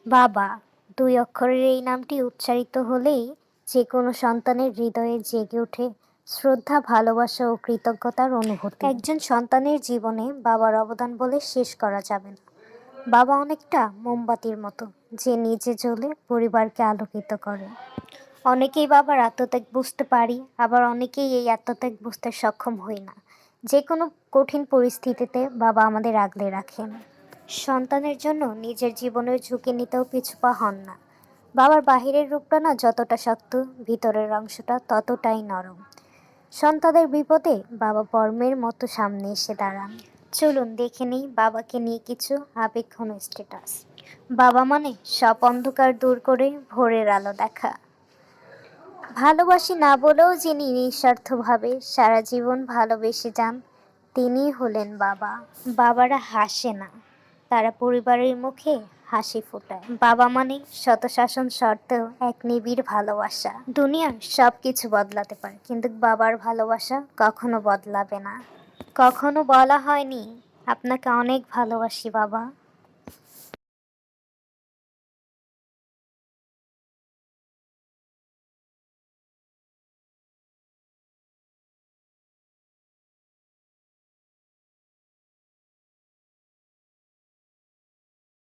বাবা, দুই অক্ষরের এই নামটি উচ্চারিত হলেই যে কোনো সন্তানের হৃদয়ে জেগে ওঠে শ্রদ্ধা, ভালোবাসা ও কৃতজ্ঞতার অনুভূতি। একজন সন্তানের জীবনে বাবার অবদান বলে শেষ করা যাবে না। বাবা অনেকটা মোমবাতির মতো, যে নিজে জ্বলে পরিবারকে আলোকিত করে। অনেকেই বাবার আত্মত্যাগ বুঝতে পারি, আবার অনেকেই এই আত্মত্যাগ বুঝতে সক্ষম হই না। যে কোনো কঠিন পরিস্থিতিতে বাবা আমাদের আগলে রাখেন। সন্তানের জন্য নিজের জীবনের ঝুঁকি নিতেও পিছুপা হন না। বাবার বাহিরের রূপটা না যতটা শক্ত, ভিতরের অংশটা ততটাই নরম। সন্তানদের বিপদে বাবা বর্মের মতো সামনে এসে দাঁড়ান। চলুন দেখে নিই বাবাকে নিয়ে কিছু আবেগঘন স্ট্যাটাস। বাবা মানে সব অন্ধকার দূর করে ভোরের আলো দেখা। ভালোবাসি না বলেও যিনি নিঃস্বার্থভাবে সারা জীবন ভালোবেসে যান, তিনিই হলেন বাবা। বাবারা হাসে না, তারা পরিবারের মুখে হাসি ফোটায়। বাবা মানে শত শাসন সত্ত্বেও এক নিবিড় ভালোবাসা। দুনিয়ার সব কিছু বদলাতে পারে, কিন্তু বাবার ভালোবাসা কখনো বদলাবে না। কখনো বলা হয়নি আপনাকে অনেক ভালোবাসি বাবা।